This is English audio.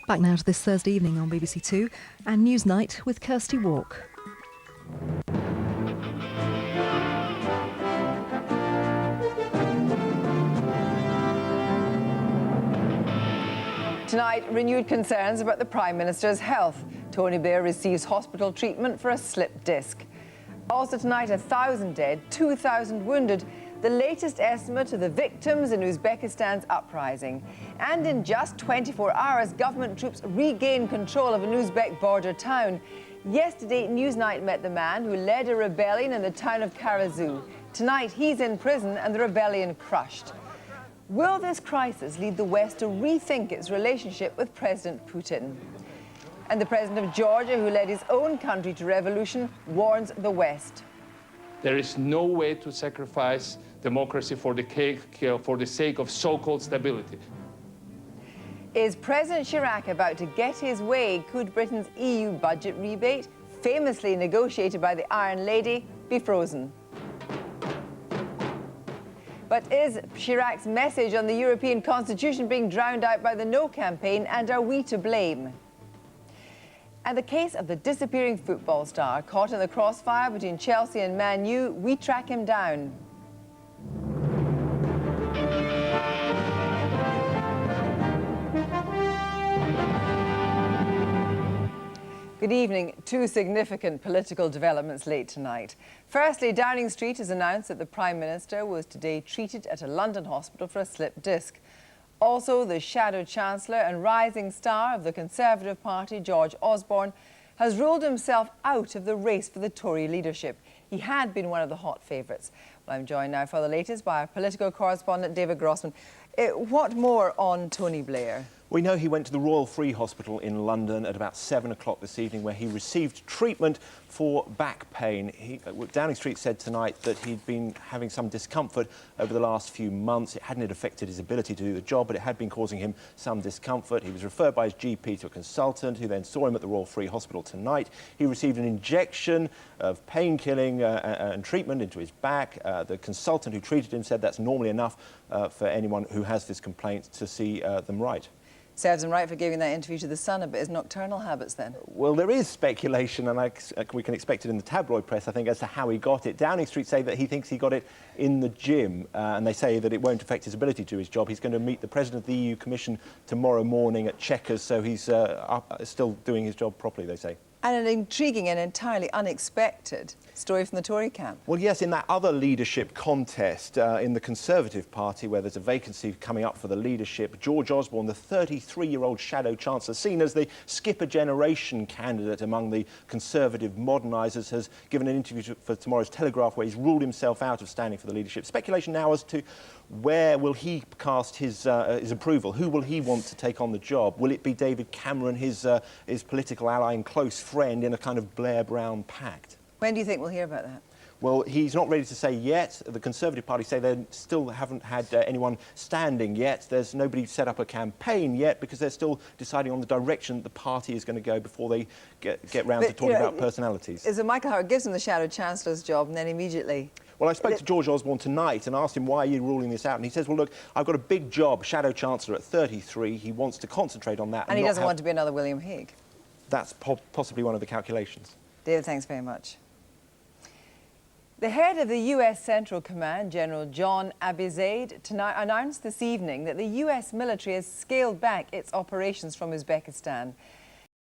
Back now to this Thursday evening on BBC Two and Newsnight with Kirsty Walk. Tonight, renewed concerns about the Prime Minister's health. Tony Blair receives hospital treatment for a slipped disc. Also tonight, 1,000 dead, 2,000 wounded. The latest estimate of the victims in Uzbekistan's uprising. And in just 24 hours, government troops regained control of an Uzbek border town. Yesterday, Newsnight met the man who led a rebellion in the town of Karazu. Tonight, he's in prison and the rebellion crushed. Will this crisis lead the West to rethink its relationship with President Putin? And the president of Georgia, who led his own country to revolution, warns the West. There is no way to sacrifice democracy for the sake of so-called stability. Is President Chirac about to get his way? Could Britain's EU budget rebate, famously negotiated by the Iron Lady, be frozen? But is Chirac's message on the European Constitution being drowned out by the No campaign, and are we to blame? And the case of the disappearing football star caught in the crossfire between Chelsea and Man U, we track him down. Good evening. Two significant political developments late tonight. Firstly, Downing Street has announced that the Prime Minister was today treated at a London hospital for a slipped disc. Also, the Shadow Chancellor and rising star of the Conservative Party, George Osborne, has ruled himself out of the race for the Tory leadership. He had been one of the hot favourites. Well, I'm joined now for the latest by our political correspondent, David Grossman. What more on Tony Blair? We know he went to the Royal Free Hospital in London at about 7 o'clock this evening, where he received treatment for back pain. Downing Street said tonight that he'd been having some discomfort over the last few months. It hadn't affected his ability to do the job, but it had been causing him some discomfort. He was referred by his GP to a consultant who then saw him at the Royal Free Hospital tonight. He received an injection of pain-killing and treatment into his back. The consultant who treated him said that's normally enough for anyone who has this complaint to see them right. Serves him right for giving that interview to The Sun about his nocturnal habits, then? Well, there is speculation, and we can expect it in the tabloid press, I think, as to how he got it. Downing Street say that he thinks he got it in the gym, and they say that it won't affect his ability to do his job. He's going to meet the President of the EU Commission tomorrow morning at Chequers, so he's still doing his job properly, they say. And an intriguing and entirely unexpected story from the Tory camp. Well, yes, in that other leadership contest in the Conservative Party, where there's a vacancy coming up for the leadership, George Osborne, the 33-year-old Shadow Chancellor, seen as the skipper generation candidate among the Conservative modernisers, has given an interview for tomorrow's Telegraph where he's ruled himself out of standing for the leadership. Speculation now as to where will he cast his approval? Who will he want to take on the job? Will it be David Cameron, his political ally and close friend in a kind of Blair-Brown pact? When do you think we'll hear about that? Well, he's not ready to say yet. The Conservative Party say they still haven't had anyone standing yet. There's nobody set up a campaign yet because they're still deciding on the direction the party is going to go before they get round to talking about personalities. So Michael Howard gives him the Shadow Chancellor's job and then immediately... Well, I spoke to George Osborne tonight and asked him why are you ruling this out, and he says, well, look, I've got a big job, Shadow Chancellor at 33. He wants to concentrate on that. And he doesn't want to be another William Hague. That's possibly one of the calculations. David, thanks very much. The head of the US Central Command, General John Abizaid, tonight announced this evening that the US military has scaled back its operations from Uzbekistan.